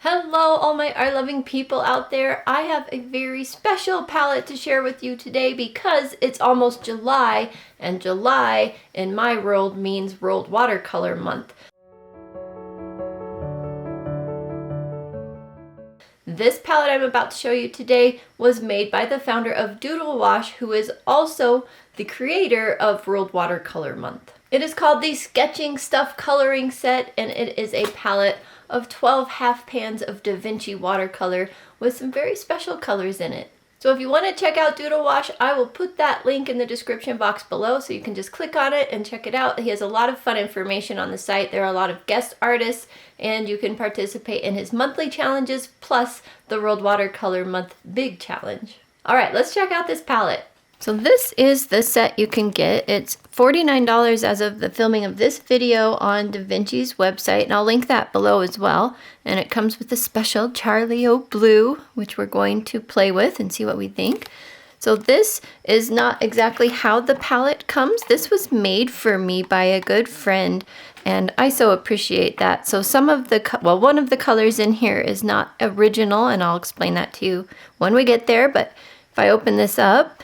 Hello, all my art-loving people out there. I have a very special palette to share with you today because it's almost July, and July in my world means World Watercolor Month. This palette I'm about to show you today was made by the founder of Doodle Wash, who is also the creator of World Watercolor Month. It is called the Sketching Stuff Coloring Set, and it is a palette of 12 half pans of Da Vinci watercolor with some very special colors in it. So if you want to check out Doodle Wash, I will put that link in the description box below so you can just click on it and check it out. He has a lot of fun information on the site. There are a lot of guest artists, and you can participate in his monthly challenges plus the World Watercolor Month Big Challenge. All right, let's check out this palette. So this is the set you can get. It's $49 as of the filming of this video on Da Vinci's website, and I'll link that below as well. And it comes with a special Charlie O blue, which we're going to play with and see what we think. So this is not exactly how the palette comes. This was made for me by a good friend, and I so appreciate that. So some of the, one of the colors in here is not original, and I'll explain that to you when we get there. But if I open this up,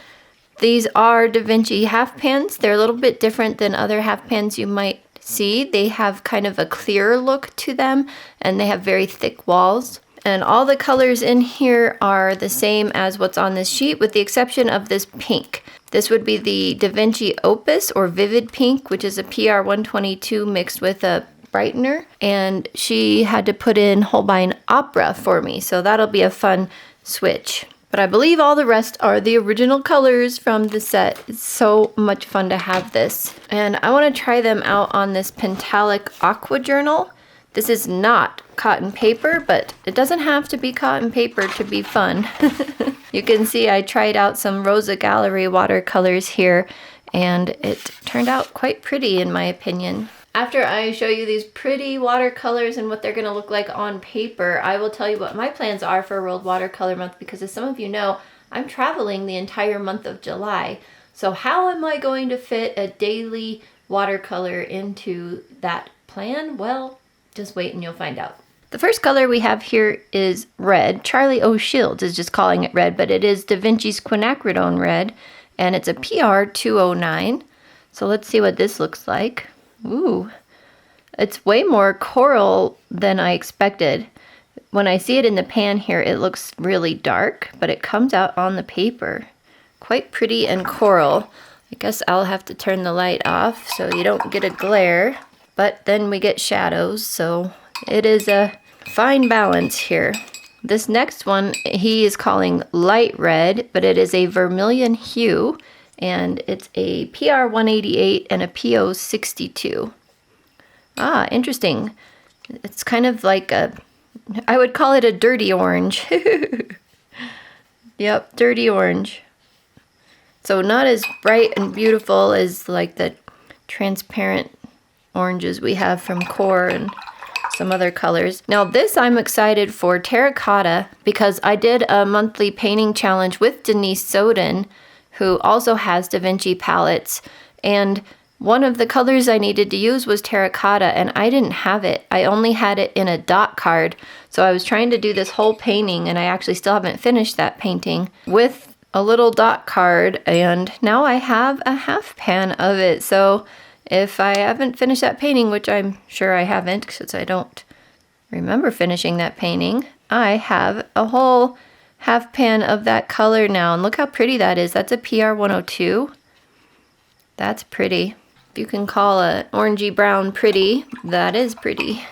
these are Da Vinci half pans. They're a little bit different than other half pans you might see. They have kind of a clear look to them, and they have very thick walls. And all the colors in here are the same as what's on this sheet, with the exception of this pink. This would be the Da Vinci Opus, or Vivid Pink, which is a PR 122 mixed with a brightener. And she had to put in Holbein Opera for me, so that'll be a fun switch. But I believe all the rest are the original colors from the set. It's so much fun to have this. And I want to try them out on this Pentalic Aqua Journal. This is not cotton paper, but it doesn't have to be cotton paper to be fun. You can see I tried out some Rosa Gallery watercolors here, and it turned out quite pretty in my opinion. After I show you these pretty watercolors and what they're going to look like on paper, I will tell you what my plans are for World Watercolor Month, because as some of you know, I'm traveling the entire month of July. So how am I going to fit a daily watercolor into that plan? Well, just wait and you'll find out. The first color we have here is red. Charlie O. Shields is just calling it red, but it is Da Vinci's Quinacridone red, and it's a PR 209. So let's see what this looks like. Ooh, it's way more coral than I expected. When I see it in the pan here, it looks really dark, but it comes out on the paper quite pretty and coral. I guess I'll have to turn the light off so you don't get a glare, but then we get shadows, so it is a fine balance here. This next one he is calling light red, but it is a vermilion hue, and it's a PR 188 and a PO 62. Ah, interesting. It's kind of like a, I would call it a dirty orange. Yep, dirty orange. So not as bright and beautiful as like the transparent oranges we have from Core and some other colors. Now this I'm excited for, terracotta, because I did a monthly painting challenge with Denise Soden, who also has Da Vinci palettes, and one of the colors I needed to use was terracotta, and I didn't have it. I only had it in a dot card, so I was trying to do this whole painting, and I actually still haven't finished that painting with a little dot card, and now I have a half pan of it. So if I haven't finished that painting, which I'm sure I haven't since I don't remember finishing that painting, I have a whole half pan of that color now, and look how pretty that is. That's a PR 102. That's pretty. If you can call a orangey brown pretty, that is pretty.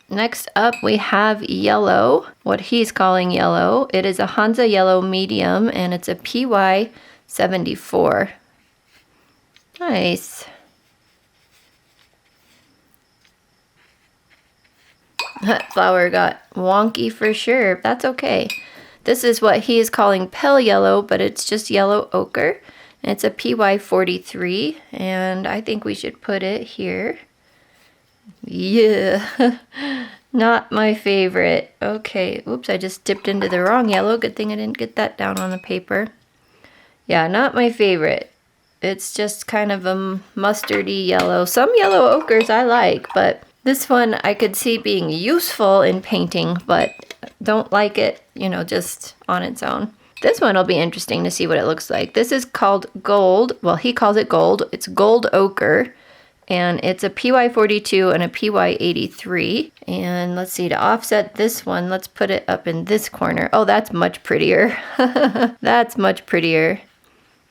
Next up we have yellow, what he's calling yellow. It is a Hansa yellow medium, and it's a PY 74. Nice. That flower got wonky for sure. That's okay. This is what he is calling pale yellow, but it's just yellow ochre. And it's a PY 43, and I think we should put it here. Yeah, not my favorite. Okay, oops, I just dipped into the wrong yellow. Good thing I didn't get that down on the paper. Yeah, not my favorite. It's just kind of a mustardy yellow. Some yellow ochres I like, but This one I could see being useful in painting, but don't like it, you know, just on its own. This one will be interesting to see what it looks like. This is called Gold. Well, he calls it Gold. It's Gold Ochre. And it's a PY42 and a PY83. And let's see, to offset this one, let's put it up in this corner. Oh, that's much prettier. That's much prettier.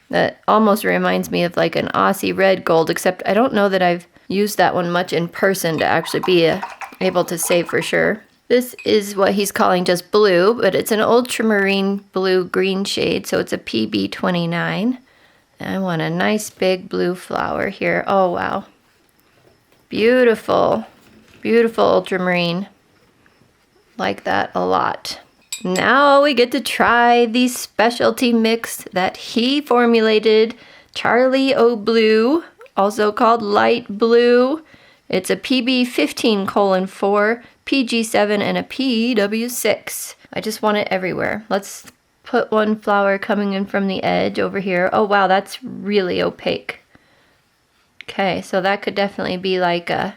That almost reminds me of like an Aussie red gold, except I don't know that I've used that one much in person to actually be able to say for sure. This is what he's calling just blue, but it's an ultramarine blue-green shade, so it's a PB29. I want a nice big blue flower here. Oh, wow. Beautiful, beautiful ultramarine. Like that a lot. Now we get to try the specialty mix that he formulated, Charlie O Blue, also called light blue. It's a PB15:4, PG7, and a PW6. I just want it everywhere. Let's put one flower coming in from the edge over here. Oh wow, that's really opaque. Okay, so that could definitely be like a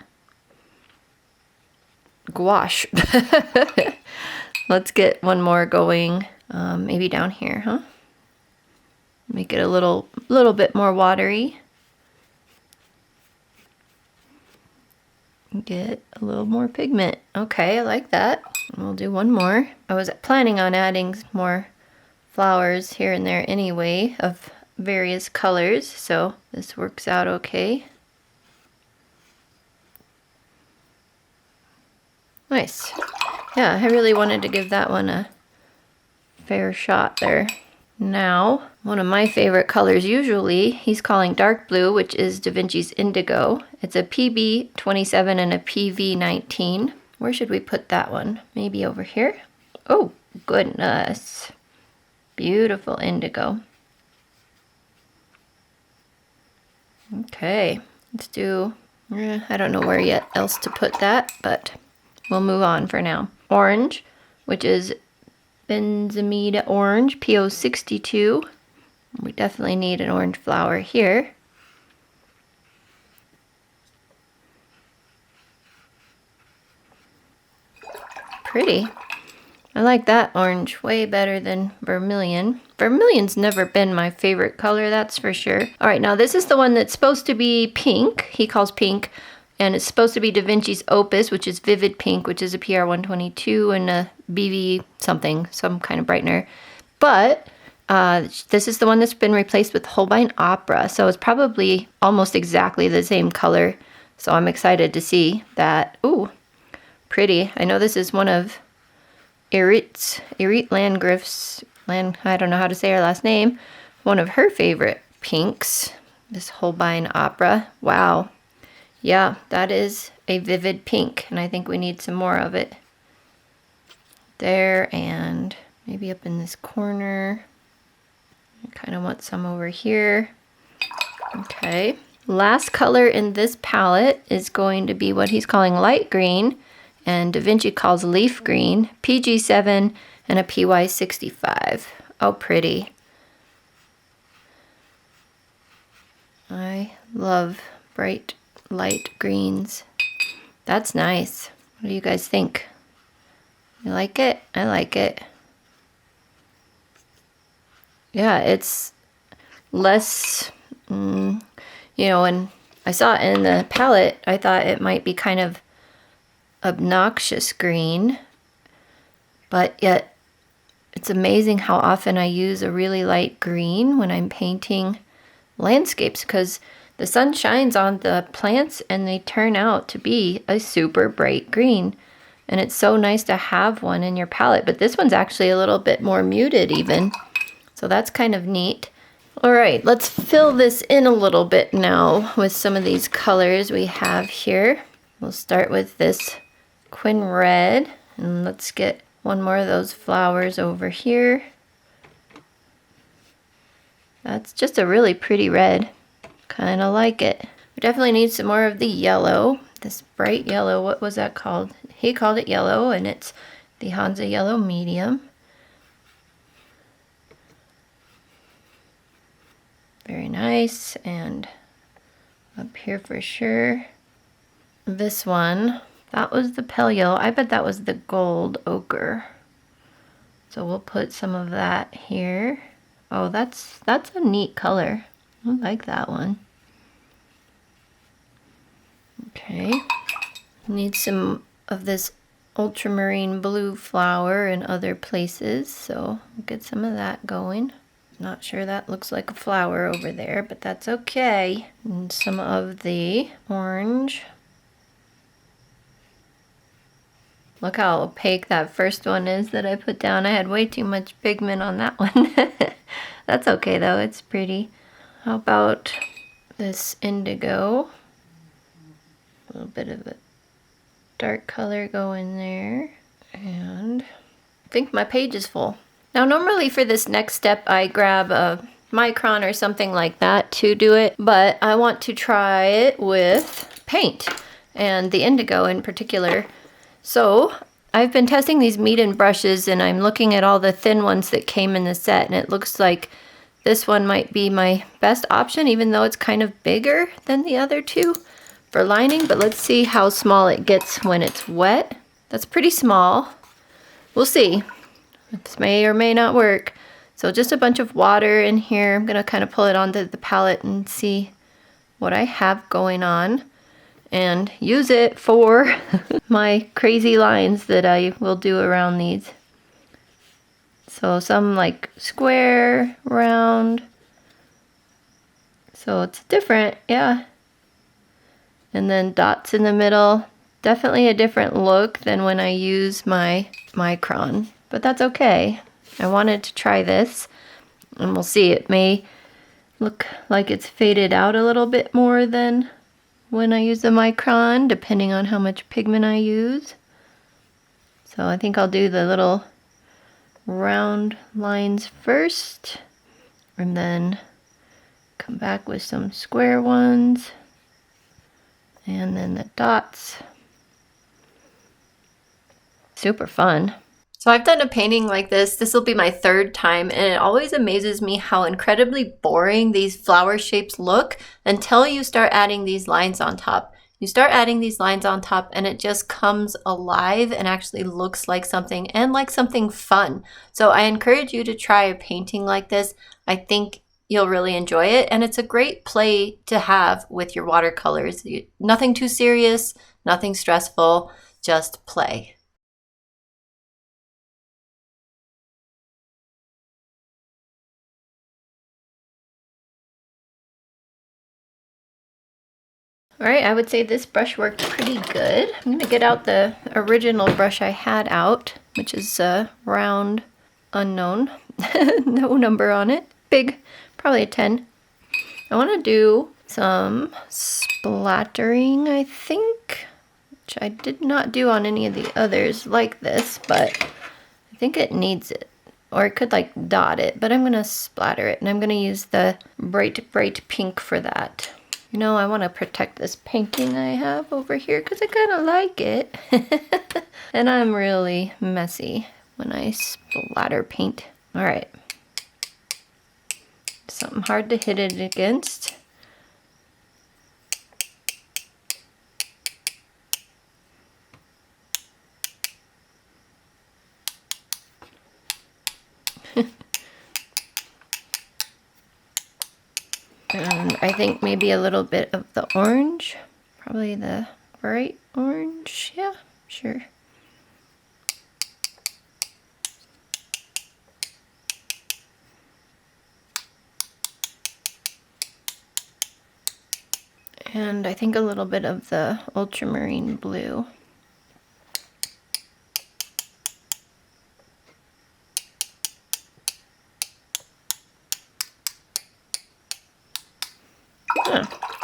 gouache. Let's get one more going, maybe down here, huh? Make it a little bit more watery. Get a little more pigment. Okay, I like that. We'll do one more. I was planning on adding more flowers here and there anyway of various colors, so this works out okay. Nice. Yeah, I really wanted to give that one a fair shot there. Now, one of my favorite colors usually, he's calling dark blue, which is Da Vinci's indigo. It's a PB27 and a PV19. Where should we put that one? Maybe over here? Oh, goodness. Beautiful indigo. Okay, let's do, I don't know where yet else to put that, but we'll move on for now. Orange, which is Benzimida orange, PO62. We definitely need an orange flower here. Pretty. I like that orange way better than vermilion. Vermilion's never been my favorite color, that's for sure. All right, now this is the one that's supposed to be pink. He calls pink. And it's supposed to be Da Vinci's Opus, which is Vivid Pink, which is a PR122 and a BV something, some kind of brightener. But this is the one that's been replaced with Holbein Opera. So it's probably almost exactly the same color. So I'm excited to see that. Ooh, pretty. I know this is one of Irit Landgraf's, I don't know how to say her last name, one of her favorite pinks, this Holbein Opera. Wow. Yeah, that is a vivid pink, and I think we need some more of it. There, and maybe up in this corner. I kind of want some over here. Okay. Last color in this palette is going to be what he's calling light green, and Da Vinci calls leaf green, PG7, and a PY65. Oh, pretty. I love bright light greens. That's nice. What do you guys think? You like it? I like it. Yeah, it's less, you know, when I saw it in the palette, I thought it might be kind of obnoxious green, but yet it's amazing how often I use a really light green when I'm painting landscapes, because the sun shines on the plants and they turn out to be a super bright green. And it's so nice to have one in your palette. But this one's actually a little bit more muted even. So that's kind of neat. All right, let's fill this in a little bit now with some of these colors we have here. We'll start with this Quin Red. And let's get one more of those flowers over here. That's just a really pretty red. Kind of like it. We definitely need some more of the yellow. This bright yellow, what was that called? He called it yellow, and it's the Hansa Yellow Medium. Very nice, and up here for sure. This one, That was the pale yellow. I bet that was the gold ochre. So we'll put some of that here. Oh, that's a neat color. I like that one. Okay. Need some of this ultramarine blue flower in other places, so we'll get some of that going. Not sure that looks like a flower over there, but that's okay. And some of the orange. Look how opaque that first one is that I put down. I had way too much pigment on that one. That's okay though, it's pretty. How about this indigo? A little bit of a dark color go in there. And I think my page is full. Now normally for this next step I grab a micron or something like that to do it, but I want to try it with paint and the indigo in particular. So I've been testing these Meeden brushes and I'm looking at all the thin ones that came in the set, and it looks like this one might be my best option, even though it's kind of bigger than the other two for lining. But let's see how small it gets when it's wet. That's pretty small. We'll see. This may or may not work. So just a bunch of water in here. I'm gonna kind of pull it onto the palette and see what I have going on and use it for my crazy lines that I will do around these. So some like square, round. So it's different, yeah. And then dots in the middle. Definitely a different look than when I use my micron, but that's okay. I wanted to try this and we'll see. It may look like it's faded out a little bit more than when I use the micron, depending on how much pigment I use. So I think I'll do the little round lines first and then come back with some square ones and then the dots. Super fun. So I've done a painting like this. This will be my third time, and it always amazes me how incredibly boring these flower shapes look until you start adding these lines on top. You start adding these lines on top and it just comes alive and actually looks like something, and like something fun. So I encourage you to try a painting like this. I think you'll really enjoy it, and it's a great play to have with your watercolors. Nothing too serious, nothing stressful, just play. All right, I would say this brush worked pretty good. I'm gonna get out the original brush I had out, which is a round unknown, no number on it. Big, probably a 10. I wanna do some splattering, I think, which I did not do on any of the others like this, but I think it needs it. Or it could like dot it, but I'm gonna splatter it, and I'm gonna use the bright, bright pink for that. You know, I want to protect this painting I have over here because I kind of like it. And I'm really messy when I splatter paint. All right. Something hard to hit it against. And I think maybe a little bit of the orange, probably the bright orange. Yeah, sure. And I think a little bit of the ultramarine blue.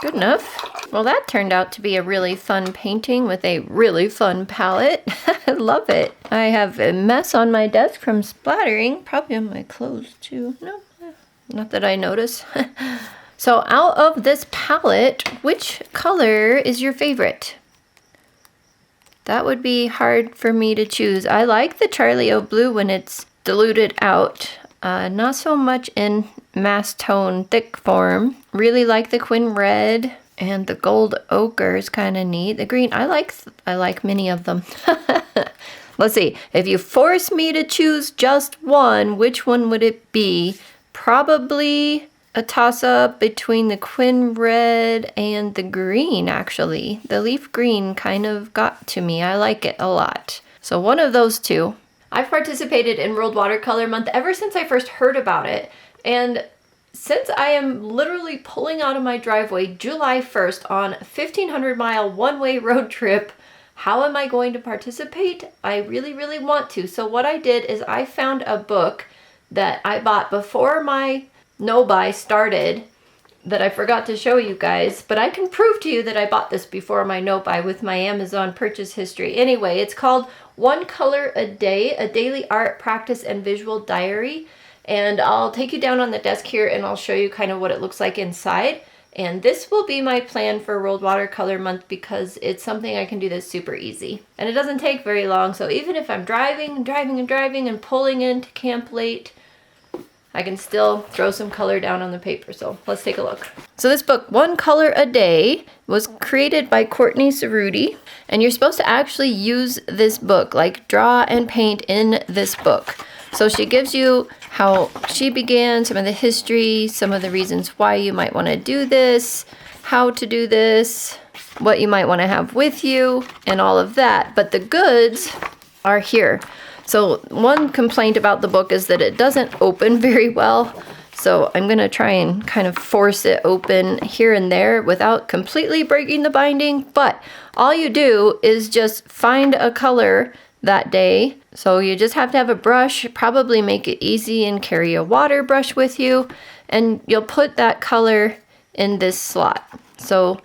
Good enough. Well, that turned out to be a really fun painting with a really fun palette. I love it. I have a mess on my desk from splattering, probably on my clothes too. No, not that I notice. So out of this palette, which color is your favorite? That would be hard for me to choose. I like the Charlie O blue when it's diluted out. Not so much in mass tone thick form. Really like the Quinn red. And the gold ochre is kind of neat. The green, I like many of them. Let's see. If you force me to choose just one, which one would it be? Probably a toss-up between the Quin red and the green, actually. The leaf green kind of got to me. I like it a lot. So one of those two. I've participated in World Watercolor Month ever since I first heard about it. And since I am literally pulling out of my driveway July 1st on a 1,500-mile one-way road trip, how am I going to participate? I really, really want to. So what I did is I found a book that I bought before my no-buy started that I forgot to show you guys, but I can prove to you that I bought this before my no-buy with my Amazon purchase history. Anyway, it's called One Color a Day, a Daily Art Practice and Visual Diary. And I'll take you down on the desk here and I'll show you kind of what it looks like inside. And this will be my plan for World Watercolor Month because it's something I can do this super easy. And it doesn't take very long, so even if I'm driving and pulling into camp late, I can still throw some color down on the paper. So let's take a look. So this book, One Color a Day, was created by Courtney Cerruti. And you're supposed to actually use this book, like draw and paint in this book. So she gives you how she began, some of the history, some of the reasons why you might want to do this, how to do this, what you might want to have with you, and all of that. But the goods are here. So one complaint about the book is that it doesn't open very well. So I'm going to try and kind of force it open here and there without completely breaking the binding. But all you do is just find a color that day. So you just have to have a brush, probably make it easy and carry a water brush with you, and you'll put that color in this slot. So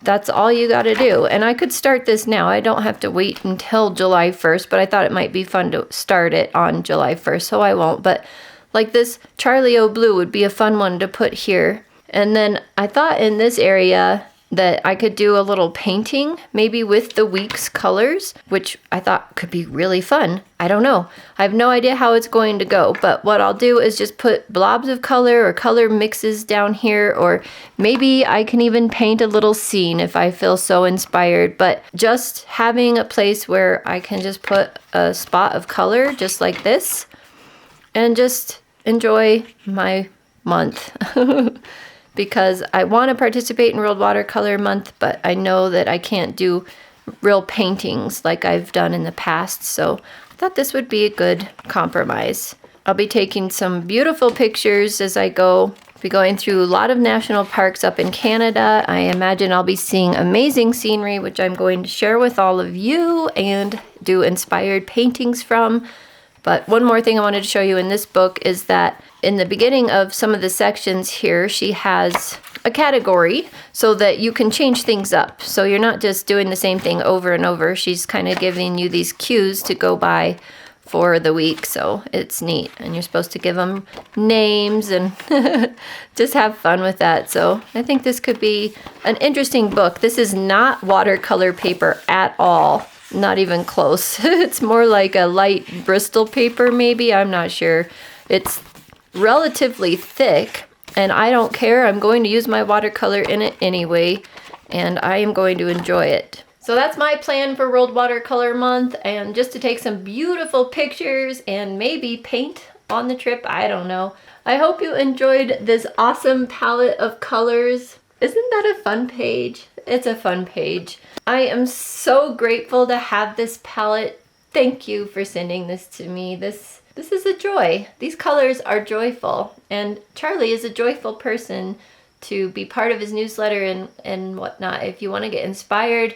that's all you got to do. And I could start this now. I don't have to wait until July 1st, but I thought it might be fun to start it on July 1st, so I won't. But like this Charlie O Blue would be a fun one to put here. And then I thought in this area that I could do a little painting, maybe with the week's colors, which I thought could be really fun. I don't know. I have no idea how it's going to go, but what I'll do is just put blobs of color or color mixes down here, or maybe I can even paint a little scene if I feel so inspired. But just having a place where I can just put a spot of color just like this and just enjoy my month. Because I want to participate in World Watercolor Month, but I know that I can't do real paintings like I've done in the past, so I thought this would be a good compromise. I'll be taking some beautiful pictures as I go. I'll be going through a lot of national parks up in Canada. I imagine I'll be seeing amazing scenery, which I'm going to share with all of you and do inspired paintings from. But one more thing I wanted to show you in this book is that in the beginning of some of the sections here, she has a category so that you can change things up. So you're not just doing the same thing over and over. She's kind of giving you these cues to go by for the week. So it's neat. And you're supposed to give them names and just have fun with that. So I think this could be an interesting book. This is not watercolor paper at all. Not even close. It's more like a light Bristol paper, maybe. I'm not sure. It's relatively thick, and I don't care. I'm going to use my watercolor in it anyway, and I am going to enjoy it. So that's my plan for World Watercolor Month, and just to take some beautiful pictures and maybe paint on the trip. I don't know. I hope you enjoyed this awesome palette of colors. Isn't that a fun page? It's a fun page. I am so grateful to have this palette. Thank you for sending this to me. This is a joy. These colors are joyful, and Charlie is a joyful person to be part of his newsletter and whatnot. If you want to get inspired,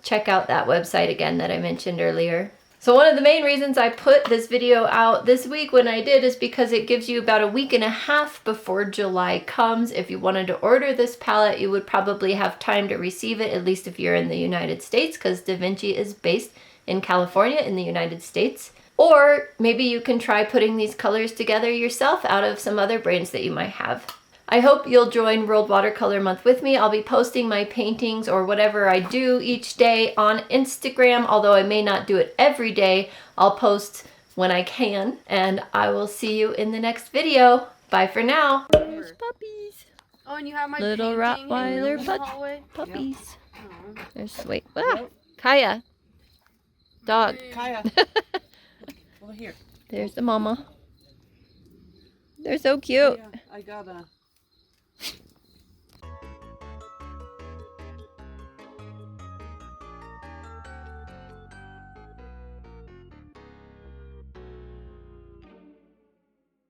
check out that website again that I mentioned earlier. So one of the main reasons I put this video out this week when I did is because it gives you about a week and a half before July comes. If you wanted to order this palette, you would probably have time to receive it, at least if you're in the United States, because Da Vinci is based in California in the United States. Or maybe you can try putting these colors together yourself out of some other brands that you might have. I hope you'll join World Watercolor Month with me. I'll be posting my paintings or whatever I do each day on Instagram, although I may not do it every day. I'll post when I can, and I will see you in the next video. Bye for now. There's puppies. Oh, and you have my little painting Rottweiler in the hallway. puppies. Oh. They're sweet. Ah, Kaya. Dog. Kaya, over here. There's the mama. They're so cute. Yeah, I got a